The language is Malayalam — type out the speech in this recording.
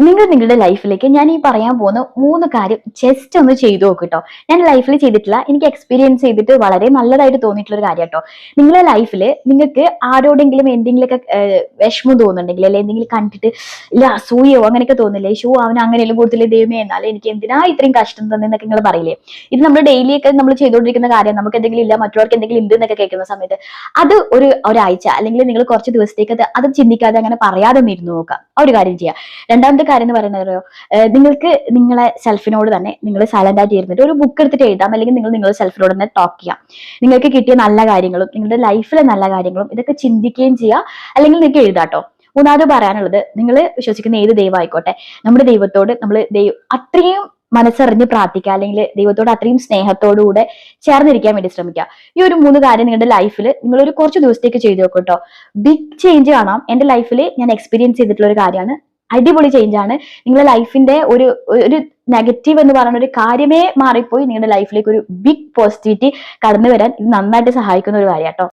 നിങ്ങൾ നിങ്ങളുടെ ലൈഫിലേക്ക് ഞാൻ ഈ പറയാൻ പോകുന്ന 3 കാര്യം ജസ്റ്റ് ഒന്ന് ചെയ്തു നോക്കിട്ടോ. ഞാൻ ലൈഫിൽ ചെയ്തിട്ടില്ല, എനിക്ക് എക്സ്പീരിയൻസ് ചെയ്തിട്ട് വളരെ നല്ലതായിട്ട് തോന്നിയിട്ടുള്ള ഒരു കാര്യം കേട്ടോ. നിങ്ങളുടെ ലൈഫിൽ നിങ്ങൾക്ക് ആരോടെങ്കിലും എന്തെങ്കിലുമൊക്കെ വിഷമം തോന്നുന്നുണ്ടെങ്കിൽ, അല്ലെങ്കിൽ എന്തെങ്കിലും കണ്ടിട്ട് ഇല്ല അസൂയോ അങ്ങനെയൊക്കെ തോന്നില്ലേ, ഷൂ അവന് അങ്ങനെയെല്ലാം കൂടുതൽ ദൈവമേ എന്നാലും എനിക്ക് എന്തിനാ ഇത്രയും കഷ്ടം തന്നെന്നൊക്കെ നിങ്ങൾ പറയില്ലേ. ഇത് നമ്മൾ ഡെയിലി ഒക്കെ നമ്മൾ ചെയ്തുകൊണ്ടിരിക്കുന്ന കാര്യം. നമുക്ക് എന്തെങ്കിലും ഇല്ല, മറ്റുള്ളവർക്ക് എന്തെങ്കിലും ഉണ്ട് എന്നൊക്കെ കേൾക്കുന്ന സമയത്ത് അത് ഒരാഴ്ച അല്ലെങ്കിൽ നിങ്ങൾ കുറച്ച് ദിവസത്തേക്ക് അത് ചിന്തിക്കാതെ അങ്ങനെ പറയാതെ ഇരുന്ന് നോക്കാം. ആ ഒരു കാര്യം ചെയ്യാം. രണ്ടാമത്തെ കാര്യം എന്ന് പറയുന്നത് നിങ്ങൾക്ക് നിങ്ങളെ സെൽഫിനോട് തന്നെ നിങ്ങൾ സൈലന്റ് ആയിട്ട് ഇരുന്നിട്ട് ഒരു ബുക്ക് എടുത്തിട്ട് എഴുതാം, അല്ലെങ്കിൽ നിങ്ങൾ നിങ്ങളുടെ സെൽഫിനോട് തന്നെ ടോക്ക് ചെയ്യാം. നിങ്ങൾക്ക് കിട്ടിയ നല്ല കാര്യങ്ങളും നിങ്ങളുടെ ലൈഫിലെ നല്ല കാര്യങ്ങളും ഇതൊക്കെ ചിന്തിക്കുകയും ചെയ്യാം, അല്ലെങ്കിൽ നിങ്ങൾക്ക് എഴുതാട്ടോ. മൂന്നാമത് പറയാനുള്ളത്, നിങ്ങൾ വിശ്വസിക്കുന്ന ഏത് ദൈവം ആയിക്കോട്ടെ, നമ്മുടെ ദൈവത്തോട് നമ്മൾ അത്രയും മനസ്സറിഞ്ഞ് പ്രാർത്ഥിക്കുക, അല്ലെങ്കിൽ ദൈവത്തോട് അത്രയും സ്നേഹത്തോടുകൂടെ ചേർന്നിരിക്കാൻ വേണ്ടി ശ്രമിക്കുക. ഈ ഒരു 3 കാര്യം നിങ്ങളുടെ ലൈഫിൽ നിങ്ങൾ ഒരു കുറച്ച് ദിവസത്തേക്ക് ചെയ്തു നോക്കട്ടോ. ബിഗ് ചേഞ്ച് കാണാം. എന്റെ ലൈഫിൽ ഞാൻ എക്സ്പീരിയൻസ് ചെയ്തിട്ടുള്ള ഒരു കാര്യമാണ്. അടിപൊളി ചേഞ്ച് ആണ്. നിങ്ങളുടെ ലൈഫിന്റെ ഒരു ഒരു നെഗറ്റീവ് എന്ന് പറയുന്ന ഒരു കാര്യമേ മാറിപ്പോയി നിങ്ങളുടെ ലൈഫിലേക്ക് ഒരു ബിഗ് പോസിറ്റിവിറ്റി കടന്നു വരാൻ ഇത് നന്നായിട്ട് സഹായിക്കുന്ന ഒരു കാര്യം കേട്ടോ.